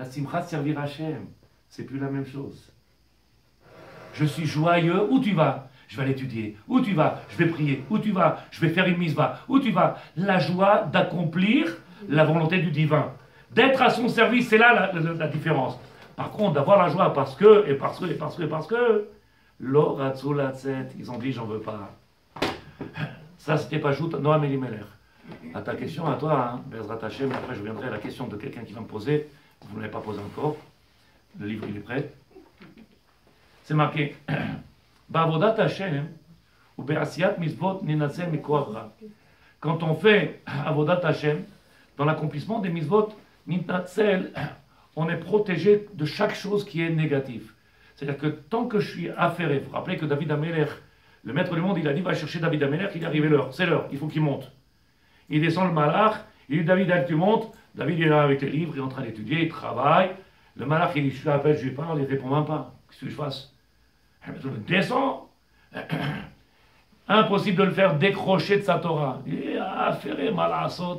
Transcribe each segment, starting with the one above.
La simcha de servir Hachem, c'est plus la même chose. Je suis joyeux, où tu vas? Je vais l'étudier. Où tu vas? Je vais prier. Où tu vas? Je vais faire une mitzvah. Où tu vas? La joie d'accomplir la volonté du divin. D'être à son service, c'est là la différence. Par contre, d'avoir la joie parce que, et parce que, ils ont dit, j'en veux pas. Ça, c'était pas Jout, Noam Elimelech. À ta question, à toi, hein, Bezrat Hashem, après je viendrai à la question de quelqu'un qui va me poser. Vous ne l'avez pas posé encore. Le livre, il est prêt. C'est marqué. Ba'avodat Hashem, ou be'asiyat mitzvot ninatzel mikoach ra. Quand on fait avodat Hashem, dans l'accomplissement des mitzvot, ninatzel, on est protégé de chaque chose qui est négative. C'est-à-dire que tant que je suis affairé, vous vous rappelez que David Amelech, le maître du monde, il a dit, va chercher David Amelech, il est arrivé l'heure, c'est l'heure, il faut qu'il monte. Il descend le malach, il dit, David, tu montes. David il est là avec les livres, il est en train d'étudier, il travaille. Le malach, il dit, je l'appelle, je lui parle, il ne répond même pas. Qu'est-ce que je fasse? Descends. Impossible de le faire décrocher de sa Torah. Il est affairé, malasot.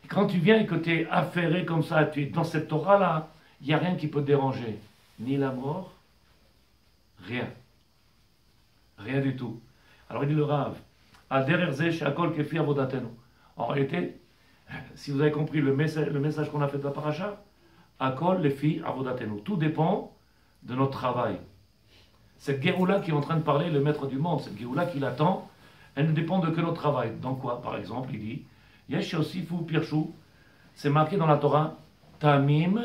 Et quand tu viens et que tu es affairé comme ça, tu es dans cette Torah-là, il n'y a rien qui peut te déranger. Ni la mort, rien. Rien du tout. Alors il dit le Rav, Adererze shakol kefi avodatenu. En réalité, si vous avez compris le message qu'on a fait de la paracha, Akol lefi avodatenu. Tout dépend de notre travail. Cette Géoula qui est en train de parler, le maître du monde, cette Géoula qui l'attend, elle ne dépend de que notre travail. Dans quoi, par exemple, il dit, Yesh Yosifu Pirshu, c'est marqué dans la Torah, Tamim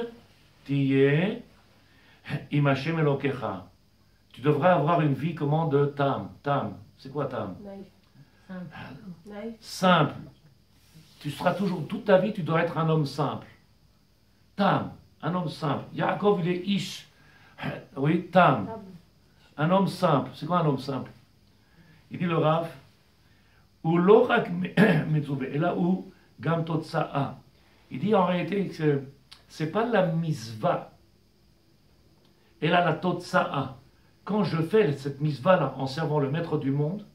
tiye im Hashem Elokecha. Tu devrais avoir une vie comment de Tam. Tam, c'est quoi Tam? Simple. Simple. Tu seras toujours, toute ta vie, tu dois être un homme simple. Tam, un homme simple. Yaakov, il est Ish. Oui, Tam. Un homme simple. C'est quoi un homme simple? Il dit le Rav, ou l'orak metzouve, et là où gam totsa'a. Il dit en réalité que c'est pas la misva, et là la totsa'a. Quand je fais cette misva là en servant le maître du monde,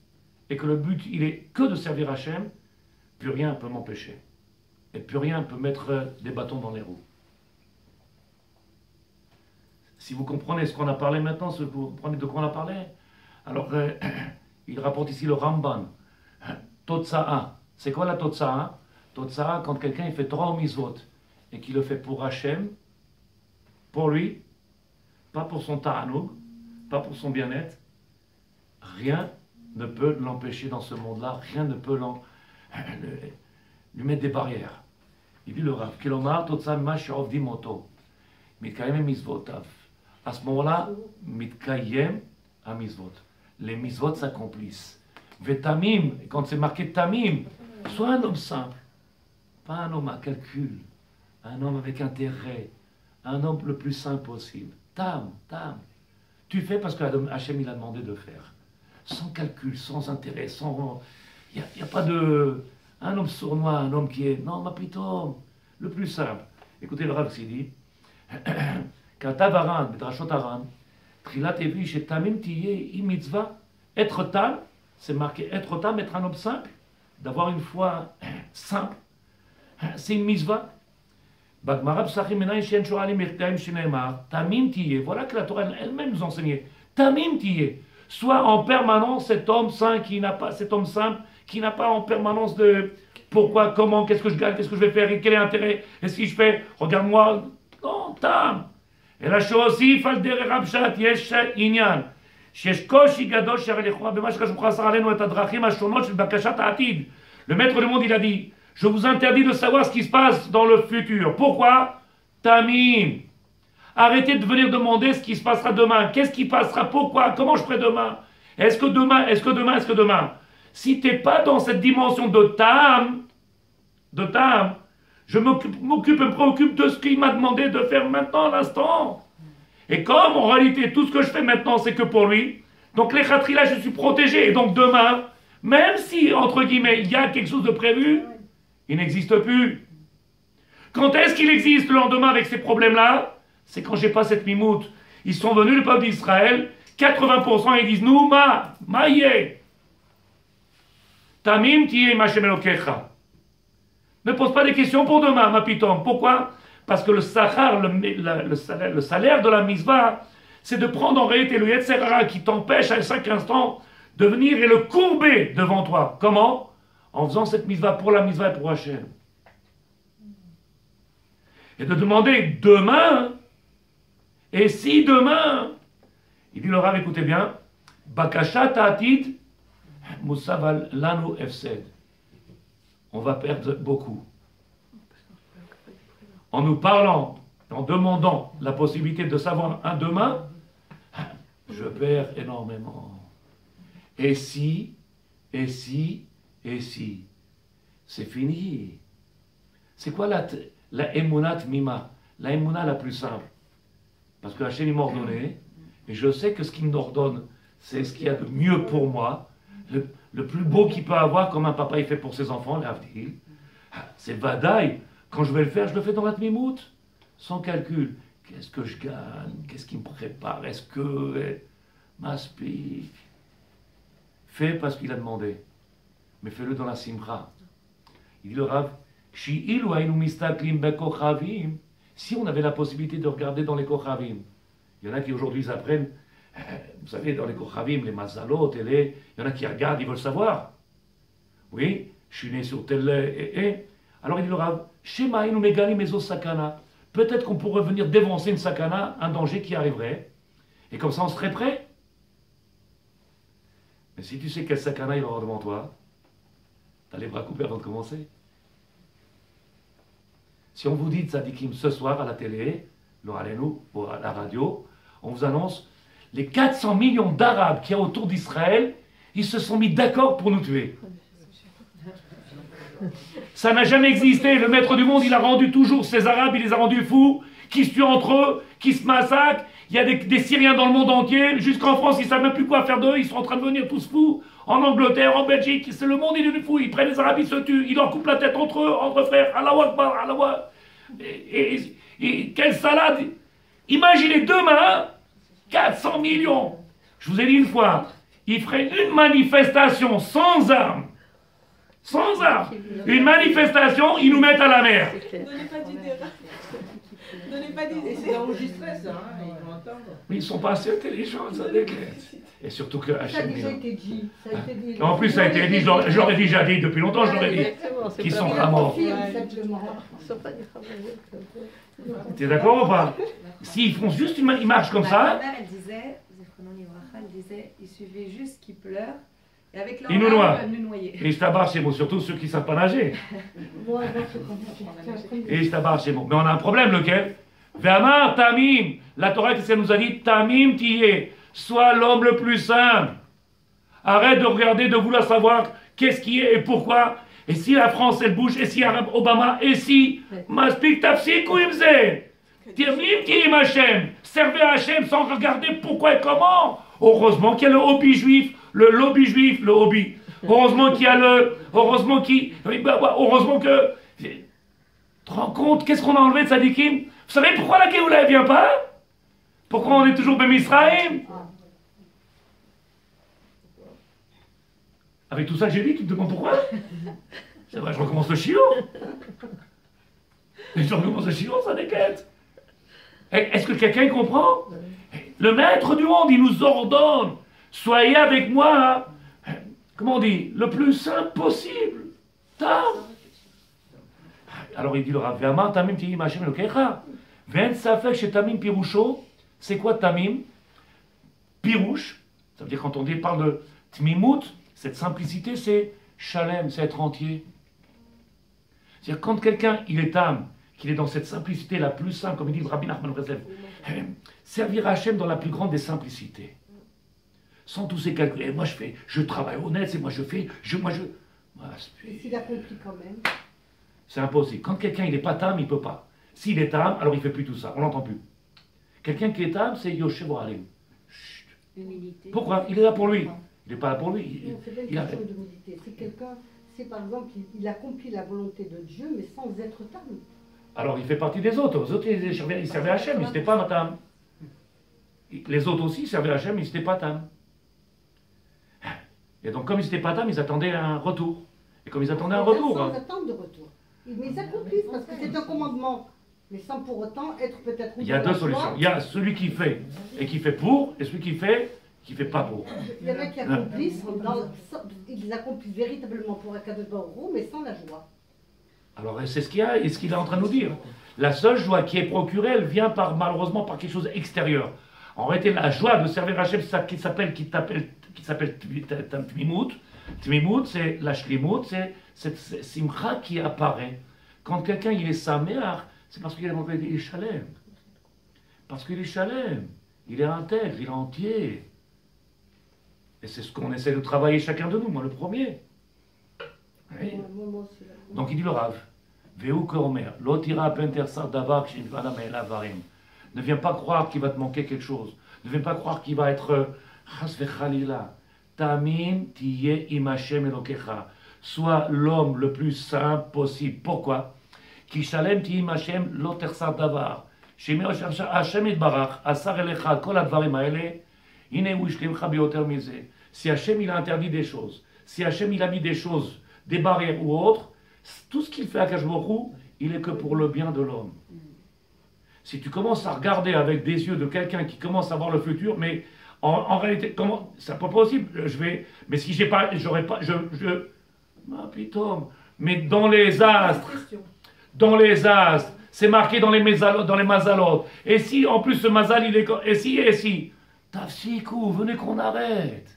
et que le but il est que de servir Hachem, plus rien peut m'empêcher. Et plus rien peut mettre des bâtons dans les roues. Si vous comprenez ce qu'on a parlé maintenant, si vous comprenez de quoi on a parlé, alors il rapporte ici le Ramban. Totsa'a. C'est quoi la Totsa'a? Totsa'a, quand quelqu'un il fait Torah ou Mitzvot et qu'il le fait pour Hachem, pour lui, pas pour son ta'anoug, pas pour son bien-être, rien ne peut l'empêcher dans ce monde-là, rien ne peut lui mettre des barrières. Il dit le Rav, Kilomar Totsa'a mash'ov dimoto, mitkayem mitzvotav. À ce moment-là, mitkayem a mitzvot. Les mitzvot s'accomplissent. Vetamim, quand c'est marqué tamim, sois un homme simple, pas un homme à calcul, un homme avec intérêt, un homme le plus simple possible. Tam. Tu fais parce que Hachem il a demandé de faire. Sans calcul, sans intérêt, sans... Il n'y a pas de... Un homme sournois, un homme qui est... Non, ma plutôt, le plus simple. Écoutez le Rav qui dit... Katav Bedrashot Aran, Trilat Evi, chez Tamim Tiye, mitzvah, être tam, c'est marqué être tam, être un homme simple, d'avoir une foi simple, c'est une mitzvah. Bagmarab Sachim Menay Shen Shoalim Ertaim Shenemar, Tamim Tiye, voilà que la Torah elle-même nous enseignait. Tamim Tiye, soit en permanence cet homme saint qui n'a pas, cet homme simple, qui n'a pas en permanence de pourquoi, comment, qu'est-ce que je gagne, qu'est-ce que je vais faire, et quel est l'intérêt, est-ce que je fais, regarde-moi, non, tam. אלא שהוסיף על דרך הפשט יש עניין שיש קושי גדול שהרי לכאורה במה שכתוב חסר עלינו את הדרכים השונות של בקשת העתיד. Le maître du monde il a dit, je vous interdis de savoir ce qui se passe dans le futur. Pourquoi? Tamim. Arrêtez de venir demander ce qui se passera demain. Qu'est-ce qui passera? Pourquoi? Comment je ferai demain? Est-ce que demain? Si tu n'es pas dans cette dimension de tam, je me préoccupe de ce qu'il m'a demandé de faire maintenant, à l'instant. Et comme en réalité, tout ce que je fais maintenant, c'est que pour lui, donc les khatri là, je suis protégé. Et donc demain, même si, entre guillemets, il y a quelque chose de prévu, il n'existe plus. Quand est-ce qu'il existe le lendemain avec ces problèmes-là? C'est quand j'ai pas cette mimoute. Ils sont venus, le peuple d'Israël, 80%, ils disent, nous, maïe. Tamim tiye Hashem Elokecha. Ne pose pas des questions pour demain, ma pitom. Pourquoi? Parce que le sahar, le salaire de la mitzvah, c'est de prendre en réalité le Yetzer Hara qui t'empêche à chaque instant de venir et le courber devant toi. Comment? En faisant cette mitzvah pour la mitzvah et pour Hachem. Et de demander demain, et si demain, il dit le Rav, écoutez bien, Bakasha ta'atid, Moussaval lanu efsed. On va perdre beaucoup. En nous parlant, en demandant la possibilité de savoir un demain, je perds énormément. Et si, et si, et si, c'est fini. C'est quoi la emunat mima? La emuna la plus simple. Parce que Hachem m'a ordonné, et je sais que ce qu'il m'ordonne, c'est ce qu'il y a de mieux pour moi, le plus beau qu'il peut avoir, comme un papa il fait pour ses enfants, l'Avdil. C'est Vadaï. Quand je vais le faire, je le fais dans la Tmimout, sans calcul. Qu'est-ce que je gagne? Qu'est-ce qui me prépare? Est-ce que... M'aspique. Fais parce qu'il a demandé. Mais fais-le dans la Simcha. Il dit le Rav, si on avait la possibilité de regarder dans les Kochavim, il y en a qui aujourd'hui apprennent, vous savez, dans les Kochavim, les Mazalot, il y en a qui regardent, ils veulent savoir. Oui, je suis né sur tel... Alors il dit le Rav, Shema inu megali mezo sakana. Peut-être qu'on pourrait venir dévancer une sakana, un danger qui arriverait, et comme ça on serait prêt. Mais si tu sais quel sakana il va y avoir devant toi, t'as les bras coupés avant de commencer. Si on vous dit tzadikim ce soir à la télé, ou à la radio, on vous annonce les 400 millions d'Arabes qu'il y a autour d'Israël, ils se sont mis d'accord pour nous tuer. Ça n'a jamais existé. Le maître du monde, il a rendu toujours ces Arabes, il les a rendus fous, qui se tuent entre eux, qui se massacrent. Il y a des Syriens dans le monde entier. Jusqu'en France, ils ne savent même plus quoi faire d'eux. Ils sont en train de devenir tous fous. En Angleterre, en Belgique, c'est le monde, il est devenu fou. Ils prennent les Arabes, ils se tuent. Ils leur coupent la tête entre eux, entre frères. Allahu Akbar, Allahu Akbar. Et quelle salade! Imaginez demain, 400 millions. Je vous ai dit une fois, ils feraient une manifestation sans armes. Sans armes. Une manifestation, ils nous mettent à la mer. Donnez pas d'idée. Donnez pas d'idée. C'est enregistré ça, hein, ils vont entendre. Mais ils ne sont pas assez intelligents, ça décrète. Et surtout que Ça a déjà été dit. Ça a été dit. En plus, ça a été dit, je l'aurais déjà dit depuis longtemps, je l'aurais dit. Qu'ils sont à mort. T'es d'accord ou pas? S'ils font juste une marche comme ça. Ma mère, elle disait, elle disait, il suffit juste qu'ils pleurent. Et avec leur Ils nous noient. nous noyer. Et je tabarre chez moi, surtout ceux qui ne savent pas nager. Et je tabarre chez moi. Mais on a un problème, lequel? Ve'amar Tamim. La Torah qui nous a dit Tamim Tiyeh. Sois l'homme le plus simple. Arrête de regarder, de vouloir savoir qu'est-ce qui est et pourquoi. Et si la France elle bouge, et si Obama, et si Maspik Tafsik ou Imze. Tamim Tiyeh Hashem. Servez à Hashem sans regarder pourquoi et comment. Heureusement qu'il y a le hobby juif. Le lobby juif, le hobby. Heureusement qu'il y a le... Heureusement que... Tu te rends compte, qu'est-ce qu'on a enlevé de Sadikim? Vous savez pourquoi la Géoula ne vient pas? Pourquoi on est toujours Ben Misraïm? Avec tout ça que j'ai dit, tu te demandes pourquoi? C'est vrai, je recommence le chiot. Et je recommence le chiot, ça déquête. Est-ce que quelqu'un comprend? Le maître du monde, il nous ordonne. Soyez avec moi, comment on dit, le plus simple possible. Tam. Alors il dit le Rav, Ve'amar Tamim Tiyeh Hashem Elokecha. Ve'en safek chez Tamim Pirusho. C'est quoi Tamim? Pirouche, ça veut dire quand on parle de Tmimout, cette simplicité, c'est Shalem, c'est être entier. C'est-à-dire quand quelqu'un, il est Tam, qu'il est dans cette simplicité la plus simple, comme il dit le Rabbi Nachman Breslev, servir Hashem dans la plus grande des simplicités. Sans tous ces calculs. Et moi je travaille honnête, c'est moi je fais, S'il accomplit quand même. C'est impossible. Quand quelqu'un il n'est pas tam, il ne peut pas. S'il est tam, alors il ne fait plus tout ça, on l'entend plus. Quelqu'un qui est tam, c'est Yoshev Alim. Pourquoi? Il est là pour lui. Il n'est pas là pour lui. C'est pas une question d'humilité. C'est quelqu'un, c'est par exemple, il accomplit la volonté de Dieu, mais sans être tam. Alors il fait partie des autres. Les autres, ils servaient Hachem, ils n'étaient pas tam. Les autres aussi servaient Hachem, ils n'étaient pas tam. Et donc, comme ils n'étaient pas tam, ils attendaient un retour. Et comme ils attendaient un retour. Sans attendre de retour. Mais ils accomplissent parce que c'est un commandement. Mais sans pour autant être peut-être... Il y a deux solutions. Il y a celui qui fait et qui fait pour, et celui qui fait pas pour. Il y en a qui accomplissent, ils accomplissent véritablement pour Akadosh Baruch Hu, mais sans la joie. Alors c'est ce qu'il est en train de nous dire. La seule joie qui est procurée, elle vient malheureusement par quelque chose d'extérieur. En réalité, la joie de servir Hachem, qui s'appelle Tmimut. Tmimut, c'est la Shlimut, c'est cette simcha qui apparaît. Quand quelqu'un il est saméach, c'est parce qu'il est chalem. Parce qu'il est chalem. Il est intègre, il est entier. Et c'est ce qu'on essaie de travailler chacun de nous, moi le premier. Oui. Donc il dit le Rav, Veu Kormer, Lotira Pentersar Davar Kshinvana Me'elavarim. Ne viens pas croire qu'il va te manquer quelque chose. Ne viens pas croire qu'il va être Chas vechalila. Tamim tiye im Hashem Elokecha. Sois l'homme le plus simple possible. Pourquoi? Ki shalem tiye im Hashem lo tersar davar. Shemi Hashem itbarach asar elecha kol advarim haele. Ine hu yishlimcha bioter mize. Si Hashem il a interdit des choses, si Hashem il a mis des choses, des barrières ou autres, tout ce qu'il fait à Akadosh Baruch Hu, il est que pour le bien de l'homme. Si tu commences à regarder avec des yeux de quelqu'un qui commence à voir le futur, mais en réalité, comment, c'est pas possible, mais si j'ai pas, j'aurais pas, ah, putain, mais dans les astres, c'est marqué dans les mazalot, et si, en plus, ce mazal, il est, et si, tafsikou, venez qu'on arrête,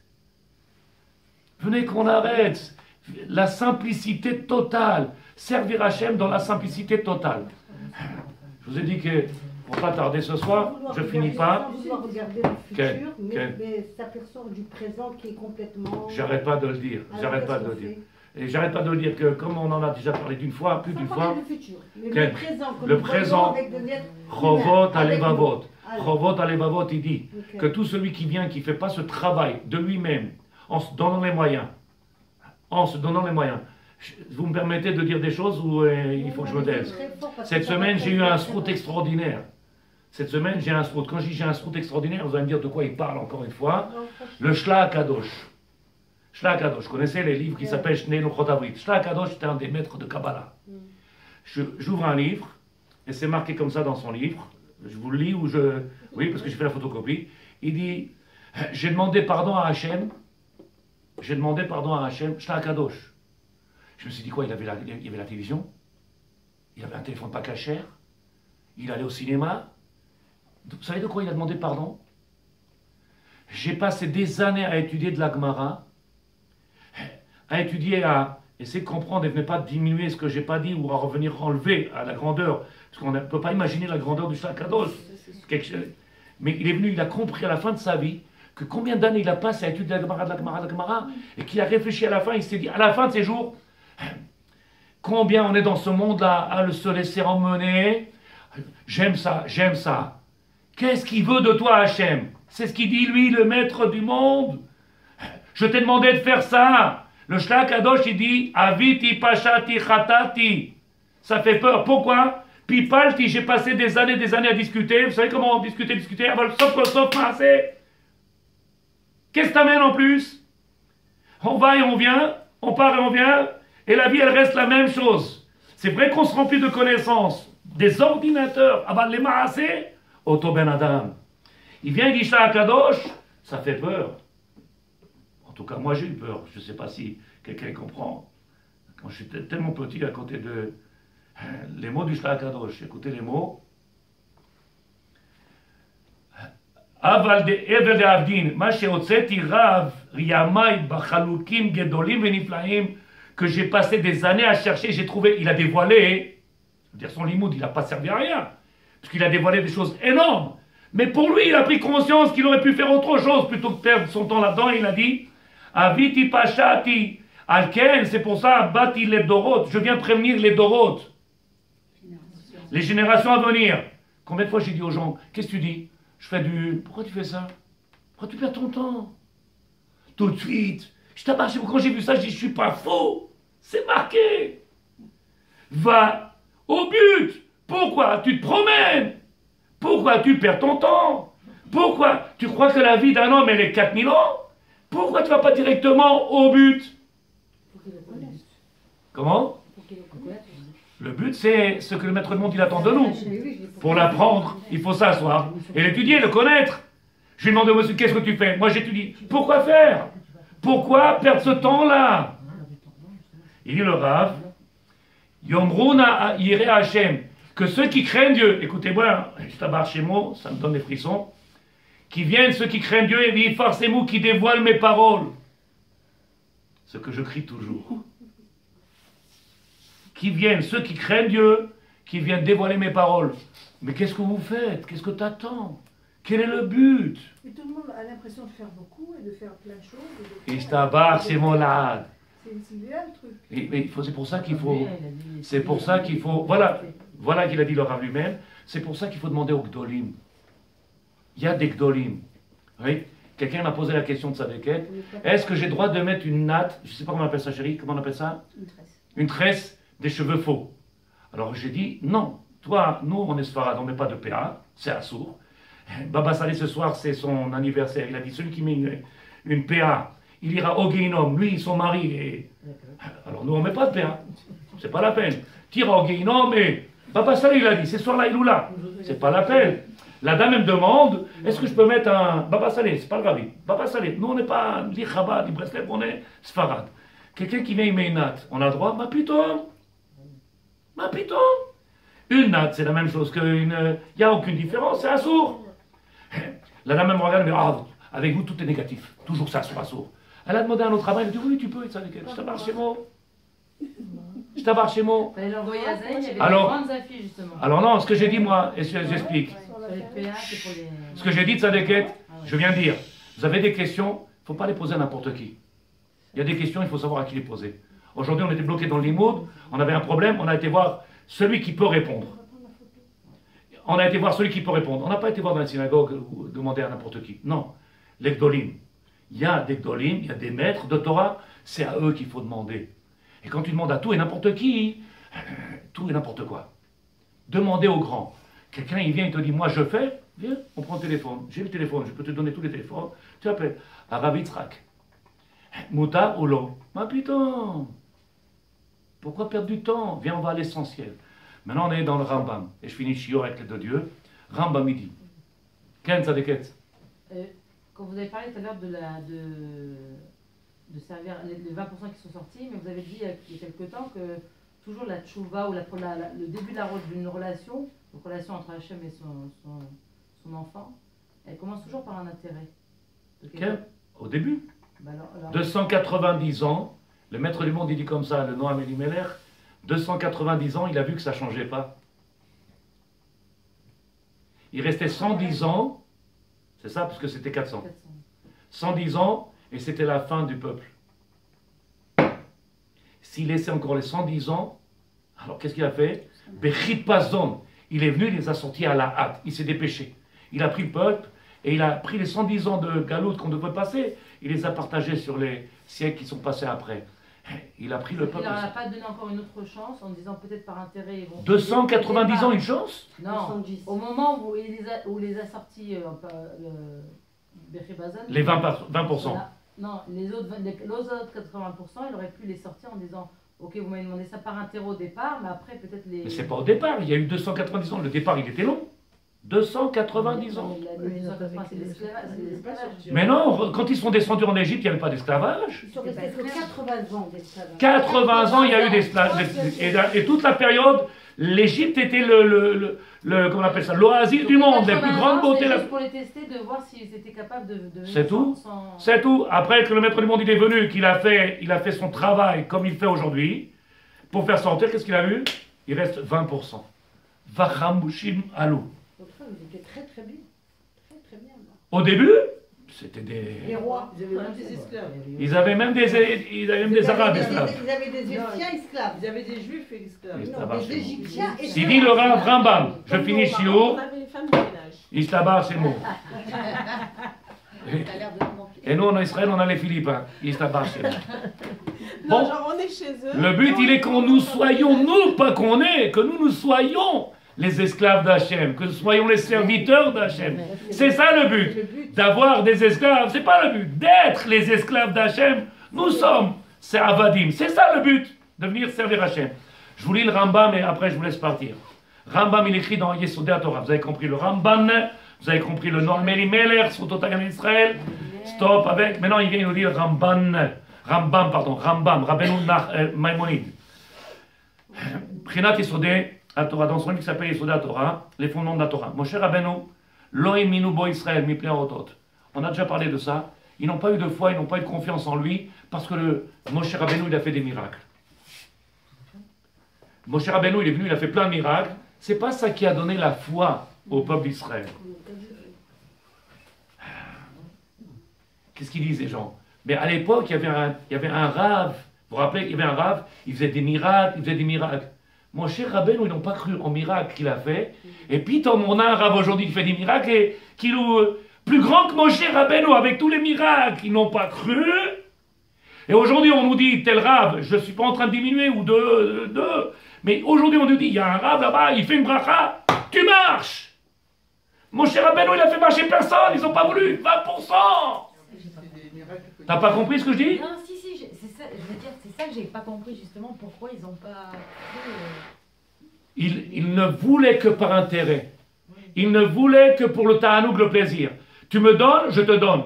la simplicité totale, servir Hachem dans la simplicité totale. Je vous ai dit que, pour pas tarder ce soir, je finis pas. On doit regarder le futur, mais s'apercevoir du présent qui est complètement... J'arrête pas de le dire, Et j'arrête pas de le dire que, comme on en a déjà parlé d'une fois, plus d'une fois, le présent, Chovot Alevavot, Alevavot, il dit que tout celui qui vient, qui fait pas ce travail de lui-même, en se donnant les moyens, vous me permettez de dire des choses où il faut que je me taise. Cette semaine, j'ai eu un srout extraordinaire. Quand je dis j'ai un srout extraordinaire, vous allez me dire de quoi il parle encore une fois. Le Shla Kadosh. Shla Kadosh. Vous connaissez les livres qui s'appellent Shnei Luchot Avrit. Shla Kadosh, c'était un des maîtres de Kabbalah. J'ouvre un livre, et c'est marqué comme ça dans son livre. Je vous le lis ou oui, parce que j'ai fait la photocopie. Il dit, j'ai demandé pardon à Hachem, Shla Kadosh. Je me suis dit quoi, il y avait la télévision, il avait un téléphone pas cachère, il allait au cinéma. Vous savez de quoi il a demandé pardon? J'ai passé des années à étudier de la Gemara, à essayer de comprendre et de ne pas diminuer ce que j'ai pas dit ou à revenir enlever à la grandeur, parce qu'on ne peut pas imaginer la grandeur du Shla Kadosh. Mais il est venu, il a compris à la fin de sa vie que combien d'années il a passé à étudier la Gemara, et qu'il a réfléchi à la fin, il s'est dit à la fin de ses jours, combien on est dans ce monde-là à se laisser emmener. J'aime ça. Qu'est-ce qu'il veut de toi, Hachem? C'est ce qu'il dit, lui, le maître du monde. Je t'ai demandé de faire ça. Le Shla Kadosh, il dit, Aviti pashati chatati. Ça fait peur. Pourquoi? Pipalti, j'ai passé des années à discuter. Vous savez comment on discuter? Sauf maasé. Qu'est-ce que t'amènes en plus? On va et on vient, on part et on vient. Et la vie, elle reste la même chose. C'est vrai qu'on se remplit de connaissances, des ordinateurs, avant les maasé, Oto Ben Adam. Il vient, il dit Shla Kadosh, ça fait peur. En tout cas, moi j'ai eu peur. Je ne sais pas si quelqu'un comprend. Quand je suis tellement petit à côté de les mots du Shla Kadosh, écoutez les mots. Aval de Evel de Avdin, ma sheotzeti Rav, Riyamai, Bachalukim, Gedolim, Veniflaim, que j'ai passé des années à chercher, j'ai trouvé, il a dévoilé, dire son limoud, il n'a pas servi à rien, parce qu'il a dévoilé des choses énormes. Mais pour lui, il a pris conscience qu'il aurait pu faire autre chose plutôt que perdre son temps là-dedans. Il a dit, Aviti Pashati, Alken, c'est pour ça, Bati les Dorot, je viens prévenir les Dorot, les générations à venir. Combien de fois j'ai dit aux gens, qu'est-ce que tu dis? Je fais pourquoi tu fais ça? Pourquoi tu perds ton temps? Tout de suite. Quand j'ai vu ça, je dis, je suis pas faux. C'est marqué. Va au but. Pourquoi tu te promènes? Pourquoi tu perds ton temps? Pourquoi tu crois que la vie d'un homme, elle est 4000 ans? Pourquoi tu vas pas directement au but? Comment? Le but, c'est ce que le maître du monde il attend de nous. Mais oui, je l'ai Pour l'apprendre, il faut s'asseoir et l'étudier, le connaître. Je lui ai demandé au monsieur, qu'est-ce que tu fais? Moi, j'étudie. Pourquoi faire? Pourquoi perdre ce temps-là? Il dit le Rav, Yomruna Yireh Hashem, que ceux qui craignent Dieu, écoutez-moi, Shtabar Shemo, ça me donne des frissons, qui viennent, ceux qui craignent Dieu, et Vifar Semou, qui dévoilent mes paroles. Ce que je crie toujours. Qui viennent, ceux qui craignent Dieu, qui viennent dévoiler mes paroles. Mais qu'est-ce que vous faites? Qu'est-ce que tu attends? Quel est le but? Mais tout le monde a l'impression de faire beaucoup et de faire plein de choses. Ishtabar Shemolad. C'est idéal le truc. C'est pour ça qu'il faut. C'est pour ça qu'il faut. Voilà qu'il a dit le Rav lui-même. C'est pour ça qu'il faut demander aux Gdolim. Il y a des Gdolim. Oui. Quelqu'un m'a posé la question de sa déquête. Est-ce que j'ai le droit de mettre une natte, je ne sais pas comment on appelle ça, chérie, comment on appelle ça? Une tresse des cheveux faux. Alors j'ai dit non. Toi, nous, on est Sfarad, on ne met pas de PA, c'est assourd. Baba Salé, ce soir, c'est son anniversaire. Il a dit celui qui met une PA, il ira au Guéinom, lui, son mari. Et... Alors nous, on ne met pas de PA. C'est pas la peine. Tire au Guéinom, et Baba Salé, il a dit, ce soir-là, il ou là. C'est pas la peine. La dame, elle me demande, est-ce que je peux mettre un Baba Salé? C'est pas le Rabbi. Baba Salé. Nous, on n'est pas ni Chabad, ni Breslev, on est Sfarad. Quelqu'un qui met une natte, on a le droit? Ma putain. Une natte, c'est la même chose qu'une. Il n'y a aucune différence, c'est assourd. La dame, elle me regarde, mais avec vous, tout est négatif. Toujours ça, sur assourd. Elle a demandé à un autre travail, elle a dit oui, tu peux, je t'abarre chez moi. Je t'abarre chez moi. Fallait l'envoyer à Zayn, il y avait Alors- des grandes affiches justement. Alors non, ce que j'ai dit moi, et j'explique. Sur les PA, c'est pour les. Ce que j'ai dit de Sadeket, je viens de dire, vous avez des questions, il ne faut pas les poser à n'importe qui. Il y a des questions, il faut savoir à qui les poser. Aujourd'hui, on était bloqué dans le limoud, on avait un problème, on a été voir celui qui peut répondre. On a été voir celui qui peut répondre. On n'a pas été voir dans la synagogue ou demander à n'importe qui. Non, les Gdolim. Il y a des Gdolim, il y a des maîtres de Torah, c'est à eux qu'il faut demander. Et quand tu demandes à tout et n'importe qui, tout et n'importe quoi. Demandez aux grands. Quelqu'un, il vient, il te dit, moi je fais, viens, on prend le téléphone. J'ai le téléphone, je peux te donner tous les téléphones. Tu appelles à Rav Yitzhak. Mouta ou l'eau. Ma putain, pourquoi perdre du temps? Viens, on va à l'essentiel. Maintenant, on est dans le Rambam. Et je finis Shior avec l'aide de Dieu. Rambam, il dit. Ken Tzadeket. Quand vous avez parlé tout à l'heure de servir les 20% qui sont sortis, mais vous avez dit il y a quelque temps que toujours la tchouva ou le début d'une relation, donc relation entre Hachem et son enfant, elle commence toujours par un intérêt. Ken, au début. Bah alors, 290 ans, le maître du monde, il dit comme ça, le Noam Elimelech, 290 ans, il a vu que ça ne changeait pas. Il restait 110 ans, c'est ça, parce que c'était 400. 110 ans, et c'était la fin du peuple. S'il laissait encore les 110 ans, alors qu'est-ce qu'il a fait? Bechitpazon. Il est venu, il les a sortis à la hâte, il s'est dépêché. Il a pris le peuple, et il a pris les 110 ans de galoute qu'on devait passer, il les a partagés sur les siècles qui sont passés après. Il a pris le peuple. Il leur a pas donné encore une autre chance en disant peut-être par intérêt ils vont. 290 ans, une chance? Non, 210. au moment où il les a sortis, Bechibazan. Les 20%. Voilà. Non, les autres 80%, il aurait pu les sortir en disant ok, vous m'avez demandé ça par intérêt au départ, mais après peut-être les. Mais c'est pas au départ, il y a eu 290 ans. Le départ, il était long. 290 ans. C'est l'esclavage. Mais non, quand ils sont descendus en Égypte, il n'y avait pas d'esclavage. Ils sont restés que 80 ans d'esclavage. 80 ans, il y a eu d'esclavage. Et toute la période, l'Égypte était comment on appelle ça, l'oasis du monde, la plus grande beauté. Juste pour les tester, de voir s'ils étaient capables de C'est tout. C'est tout. Après que le maître du monde il est venu, qu'il a fait son travail comme il fait aujourd'hui, pour faire sortir, qu'est-ce qu'il a vu? Il reste 20%. Vachamushim alou. Autrefois, ils étaient très très bien. Très très bien. Là. Au début, c'était des... Les rois. Ils avaient même des esclaves. Ils avaient même des Arabes esclaves. Ils avaient des Égyptiens esclaves. Ils avaient des juifs et esclaves. Esclaves. Non, des Égyptiens esclaves. Il dit le Rav Rambam, je finis On Shio, avait les femmes de ménage. Istabar c'est le mot. T'as l'air de me manquer. Et nous en Israël on a les Philippins, Istabar c'est le mot. Non, Bon, genre on est chez eux. le but il est que nous soyons, nous, pas qu'on est, que nous soyons les esclaves d'Hachem, que nous soyons les serviteurs d'Hachem. C'est ça le but, d'avoir des esclaves, c'est pas le but, d'être les esclaves d'Hachem. Nous sommes, c'est Avadim, c'est ça le but, de venir servir Hachem. Je vous lis le Rambam et après je vous laisse partir. Rambam, il écrit dans Yesodei Torah. Vous avez compris le Ramban, vous avez compris le Noam Elimelech, Sototagan Israël. Stop avec. Maintenant, il vient nous dire Rambam, Rabbeinu Maïmonide. Prinat Yesodei Torah, dans son livre qui s'appelle Yesodei Torah, les fondements de la Torah. Moshe Rabbeinu, Lo Eminu Bo Israël, Mipnei Otot. On a déjà parlé de ça. Ils n'ont pas eu de foi, ils n'ont pas eu de confiance en lui, parce que le Moshe Rabbeinu, il a fait des miracles. Moshe Rabbeinu, il est venu, il a fait plein de miracles. C'est pas ça qui a donné la foi au peuple d'Israël. Qu'est-ce qu'ils disent, les gens? Mais à l'époque, il y avait un rave. Vous vous rappelez qu'il y avait un rave, il faisait des miracles, Moshe Rabbeinu, ils n'ont pas cru en miracles qu'il a fait. Et puis, on a un rave aujourd'hui qui fait des miracles et qui nous... plus grand que Moshe Rabbeinu avec tous les miracles, ils n'ont pas cru. Et aujourd'hui, on nous dit, tel rave, je ne suis pas en train de diminuer ou de... Mais aujourd'hui, on nous dit, il y a un rave là-bas, il fait une bracha, tu marches. Moshe Rabbeinu, il a fait marcher personne, ils n'ont pas voulu, 20%. T'as pas compris ce que je dis? Non, si, c'est ça, je veux dire, c'est ça que j'ai pas compris justement, pourquoi ils n'ont pas cru. Ils ne voulaient que par intérêt. Ils ne voulaient que pour le ta'anoug, le plaisir. Tu me donnes, je te donne.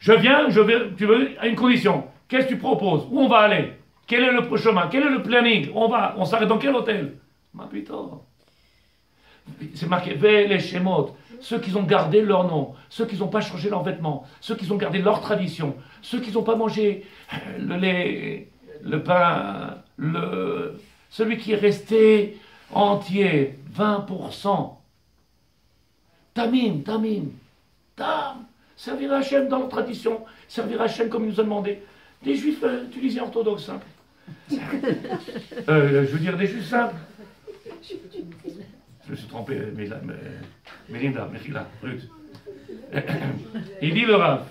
Je viens, tu veux, à une condition. Qu'est-ce que tu proposes? Où on va aller? Quel est le chemin? Quel est le planning? On s'arrête dans quel hôtel? Ma putain. C'est marqué, les Shemot. Ceux qui ont gardé leur nom, ceux qui n'ont pas changé leurs vêtements, ceux qui ont gardé leur tradition, ceux qui n'ont pas mangé le lait, le pain, celui qui est resté entier, 20%. Tamim. Servir à Hachem dans leur tradition, servir à Hachem comme il nous a demandé. Des juifs tunisiens orthodoxes simples. Je veux dire des juifs simples. Je me suis trompé, Mélinda, Mechila, Ruth. Il dit le Rav.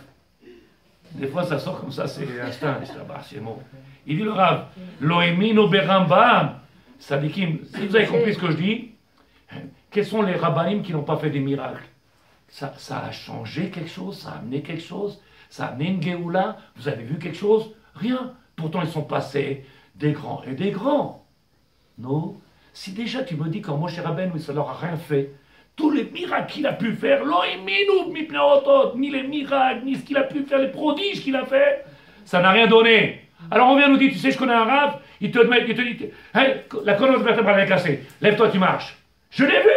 Des fois ça sort comme ça, c'est instinct, c'est mot. Il dit le Rav, Loemino Berambam, Sadikim. Si vous avez compris ce que je dis, quels sont les rabbanim qui n'ont pas fait des miracles? Ça a changé quelque chose, ça a amené quelque chose, ça a amené une Géoula, vous avez vu quelque chose? Rien. Pourtant ils sont passés des grands et des grands. Non. Si déjà tu me dis qu'en Moshe Rabbeinu, ça leur a rien fait, tous les miracles qu'il a pu faire, ni les miracles, ni ce qu'il a pu faire, les prodiges qu'il a fait, ça n'a rien donné. Alors on vient nous dire, tu sais, je connais un rave, il te dit, hey, la colonne vertébrale est cassée, lève-toi, tu marches. Je l'ai vu.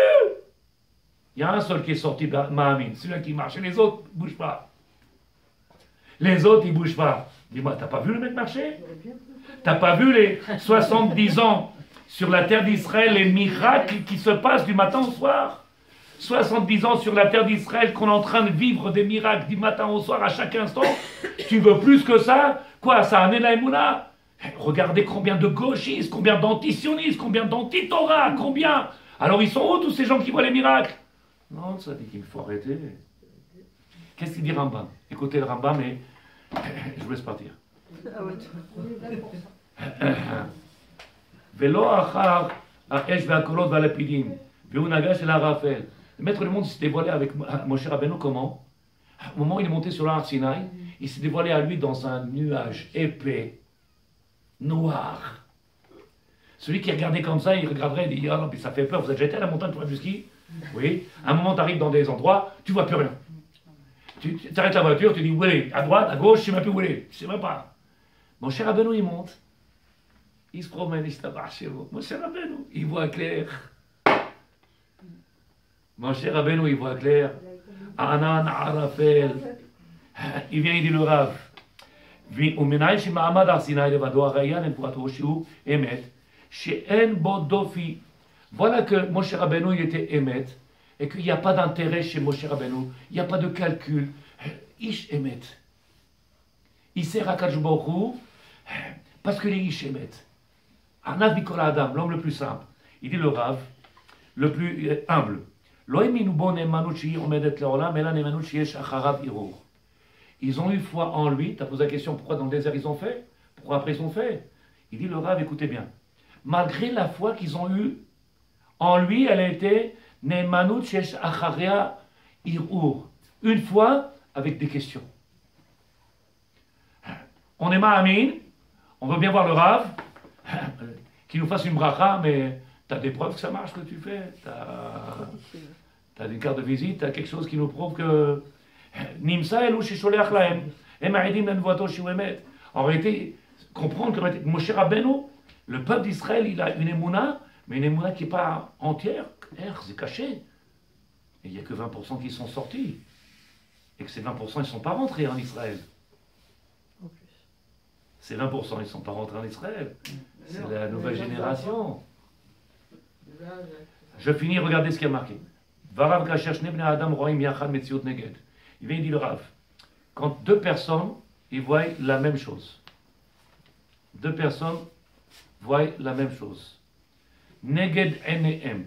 Il y a un seul qui est sorti de Mahamin, celui-là qui marche, et les autres ne bougent pas. Les autres, ils ne bougent pas. Dis-moi, t'as pas vu le mec marcher? T'as pas vu les 70 ans sur la terre d'Israël, les miracles qui se passent du matin au soir? 70 ans sur la terre d'Israël qu'on est en train de vivre des miracles du matin au soir à chaque instant. Tu veux plus que ça? Quoi, ça a amené la Emouna? Regardez combien de gauchistes, combien d'antisionistes, combien d'anti-Torah, combien... Alors ils sont où tous ces gens qui voient les miracles? Non, ça dit qu'il faut arrêter. Qu'est-ce qu'il dit Rambam? Écoutez le Rambam et je vous laisse partir. Velo achar ha'esh ve'akolot ve'alapidim ve'unaga shel ha'Rafel. Le maître du monde s'est dévoilé avec Moshe Rabbeinu comment? Au moment où il est monté sur l'Ar Sinaï, il s'est dévoilé à lui dans un nuage épais, noir. Celui qui regardait comme ça, il regarderait et dit ah non, puis ça fait peur. Vous avez déjà été à la montagne pour faire du ski? Oui. À un moment, tu arrives dans des endroits, tu vois plus rien. Tu arrêtes la voiture, tu dis où elle est? À droite, à gauche, je ne sais même plus où elle est. Je ne sais même pas. Moshe Rabbeinu, il monte. Il se promène, il se tabasse chez vous. Moshe Rabbeinu, il voit clair. Moshe Rabbeinu, il voit clair. Anan, Arafel. Il vient, il dit le Rav. ומנהל שמעמד הר סיני לבדו, הראייה לנבואתו שהוא אמת, שאין בו דופי. Voilà que Moshe Rabbeinu, il était émet, et qu'il n'y a pas d'intérêt chez Moshe Rabbeinu, il n'y a pas de calcul. Ish émet. Il sert à Kadosh Baruch Hu, parce qu'il est Ish émet. Arnav Mikol Adam, l'homme le plus simple. Il dit le Rav, le plus humble. Lo eminu bo ne'emanut shehi omedet le'olam, ela ne'emanut sheyesh acharav irur. Ils ont eu foi en lui. Tu as posé la question pourquoi dans le désert ils ont fait? Pourquoi après ils ont fait? Il dit le Rav, écoutez bien. Malgré la foi qu'ils ont eue en lui, elle a été ne'emanut sheyesh acharea irur. Une foi avec des questions. On est Mahamin, on veut bien voir le Rav. qui nous fasse une bracha, mais tu as des preuves que ça marche ce que tu fais. Tu as des cartes de visite, tu as quelque chose qui nous prouve que. Nimsa elu shesholeach lahem. Em ha'edim lenevuato shehu emet. En réalité, comprendre que Moshe Rabbeinu, le peuple d'Israël, il a une émouna, mais une émouna qui n'est pas entière. C'est caché. Et il n'y a que 20% qui sont sortis. Et que ces 20%, ils ne sont pas rentrés en Israël. Ces 20%, ils ne sont pas rentrés en Israël. C'est la nouvelle génération. Je finis, regardez ce qui a marqué. Varav kasher shne bnei adam roim yachad metziut neged. Il vient, il dit le Rav. Quand deux personnes, ils voient la même chose. Deux personnes voient la même chose. Neged enehem.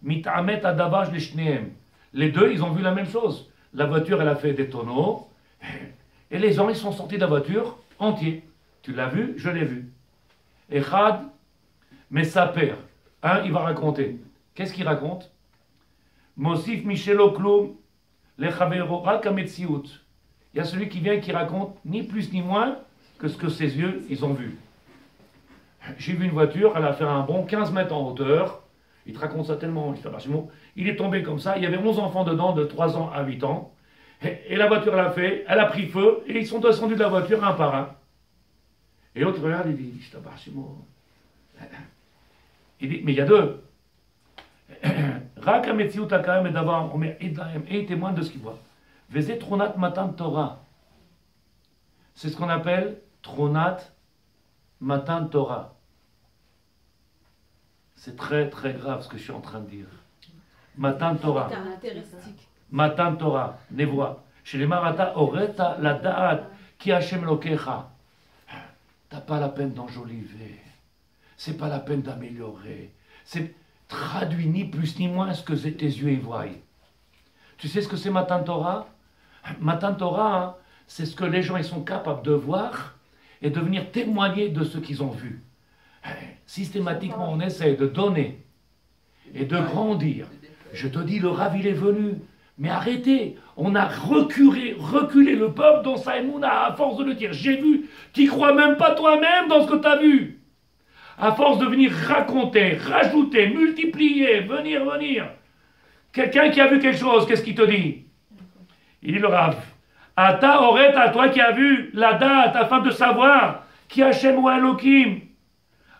Mit'amet adavaj leshnehem. Les deux, ils ont vu la même chose. La voiture, elle a fait des tonneaux. Et les gens, ils sont sortis de la voiture entiers. Tu l'as vu, je l'ai vu. Echad, mais sa père. Un, il va raconter. Qu'est-ce qu'il raconte? Mosif Michelo Kloum, Lechavero Rakametsiout. Il y a celui qui vient qui raconte ni plus ni moins que ce que ses yeux, ils ont vu. J'ai vu une voiture, elle a fait un bond 15 mètres en hauteur. Il te raconte ça tellement, il est tombé comme ça. Il y avait 11 enfants dedans de 3 ans à 8 ans. Et la voiture, elle a pris feu, et ils sont descendus de la voiture un par un. Et l'autre regarde, il dit, il dit, mais il y a deux. Rak Ametziut Akaem et d'abord, on met et témoin de ce qu'il voit. Vezet Tronat Matan Torah. C'est ce qu'on appelle Tronat Matan Torah. C'est très très grave ce que je suis en train de dire. Matan Torah. Matan Torah. Nevoa. Chez les Marata, Oreta la Da'at ki Hashem Lokecha. T'as pas la peine d'enjoliver. C'est pas la peine d'améliorer. C'est traduit ni plus ni moins ce que tes yeux y voient. Tu sais ce que c'est Matan Torah? Matan Torah, hein, c'est ce que les gens ils sont capables de voir et de venir témoigner de ce qu'ils ont vu. Systématiquement, on essaie de donner et de grandir. Je te dis, le Rav, il est venu. Mais arrêtez, on a reculé le peuple dans sa émouna à force de le dire. J'ai vu, tu crois même pas toi-même dans ce que tu as vu. À force de venir raconter, rajouter, multiplier, venir. Quelqu'un qui a vu quelque chose, qu'est-ce qu'il te dit? Il dit le Rav. Ata oret, à toi qui as vu la date afin de savoir qui Hashem ou Elohim.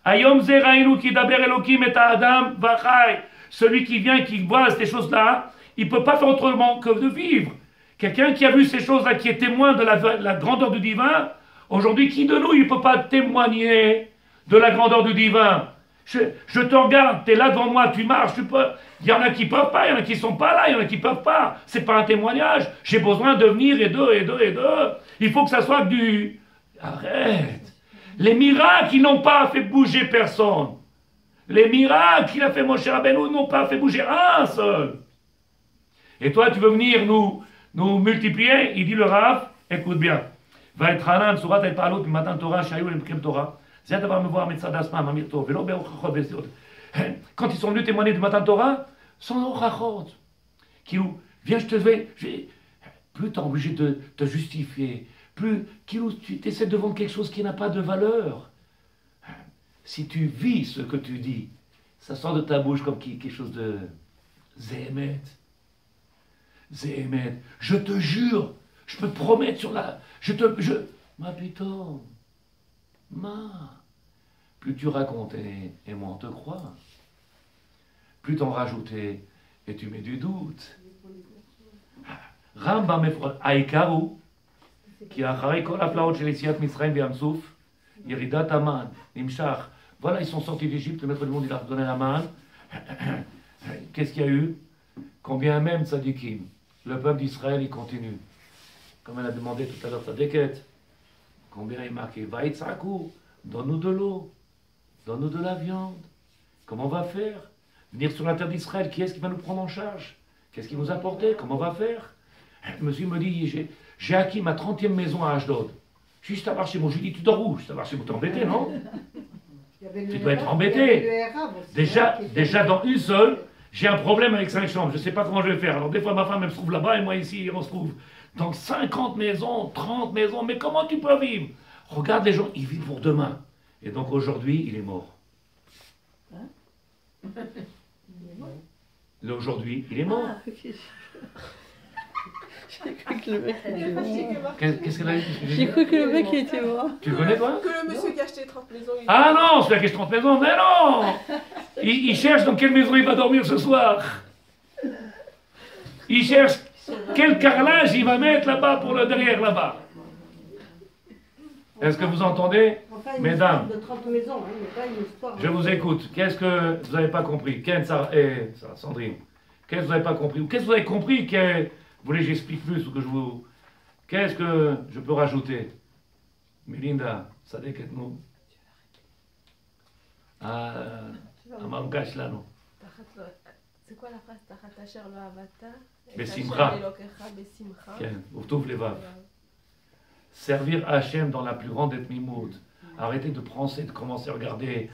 Ayom zerainu ki daber Elohim et Adam vachai. Celui qui vient, qui voit ces choses-là, il ne peut pas faire autrement que de vivre. Quelqu'un qui a vu ces choses-là, qui est témoin de la grandeur du divin, aujourd'hui, qui de nous, il ne peut pas témoigner de la grandeur du divin? Je te regarde, tu es là devant moi, tu marches, tu peux. Il y en a qui ne peuvent pas, il y en a qui ne sont pas là, il y en a qui ne peuvent pas. Ce n'est pas un témoignage. J'ai besoin de venir et de. Il faut que ça soit du. Arrête. Les miracles, ils n'ont pas fait bouger personne. Les miracles qu'il a fait Moshe Rabbeinu n'ont pas fait bouger un seul. Et toi, tu veux venir nous multiplier? Il dit le Rav, écoute bien. Va être Hanan, Surat al-Parlut, Matan Torah, Shayou, Lemkem Torah. C'est d'abord me voir Metzad Asma, Mamir Tov, Velo Be'ochachot, Besiot. Quand ils sont venus témoigner du Matan Torah, sans Ochachot. Qui viens, je te vais. Plus tu es obligé de te justifier, plus tu essaies de vendre quelque chose qui n'a pas de valeur. Si tu vis ce que tu dis, ça sort de ta bouche comme quelque chose de Zéhémet. Zéhémet. Je te jure, je peux te promettre sur la. Ma putain. Plus tu racontais, et moi on te croit. Plus t'en rajoutais, et tu mets du doute. Rambam Aïkaru, qui a acharei kol haflaot shel yetziat Mitzrayim v'Yam Suf, Yeridat Haman, Nimshach. Voilà, ils sont sortis d'Égypte, le maître du monde, il a redonné la main. Qu'est-ce qu'il y a eu? Combien même tzadikim? Le peuple d'Israël, il continue. Comme elle a demandé tout à l'heure sa déquête. Combien il marqué? Vaïtzaku, donne-nous de l'eau, donne-nous de la viande. Comment on va faire? Venir sur la terre d'Israël, qui est-ce qui va nous prendre en charge? Qu'est-ce qu'il nous a apporté? Comment on va faire? Le monsieur me dit, j'ai acquis ma 30e maison à Ashdod. Je suis juste à chez moi. Je lui dis, tu dors où? Je suis chez moi, t'es embêté, non? Tu dois être embêté. Déjà dans une seule, j'ai un problème avec 5 chambres. Je ne sais pas comment je vais faire. Alors des fois, ma femme, elle se trouve là-bas et moi ici, on se trouve dans 50 maisons, 30 maisons. Mais comment tu peux vivre? Regarde les gens, ils vivent pour demain. Et donc aujourd'hui, il est mort. Aujourd'hui, il est mort. Ah, ok. J'ai cru que le mec était mort. Qu'est-ce qu'elle a dit? J'ai cru que le mec était mort. Tu le connais, toi? Que le monsieur qui a acheté 30 maisons. Ah non, celui-là qui a 30 maisons, mais non! Il cherche dans quelle maison il va dormir ce soir. Il cherche quel carrelage il va mettre là-bas pour le derrière là-bas. Est-ce que vous entendez? Enfin, une Mesdames. histoire de 30 maisons, hein, mais pas une histoire. Je vous écoute. Qu'est-ce que vous n'avez pas compris? Sandrine. Qu'est-ce que vous n'avez pas compris? Ou qu'est-ce que vous avez compris que vous voulez que j'explique plus ou que je vous... Qu'est-ce que je peux rajouter? Melinda, ça déquête nous. Ah, Amangash là, non. C'est quoi la phrase? Tachat asher lo avata. Besimcha. Elokecha besimcha. Tiens, ouvre les vaves. Servir Hachem dans la plus grande etmimout. Arrêtez de penser, de commencer à regarder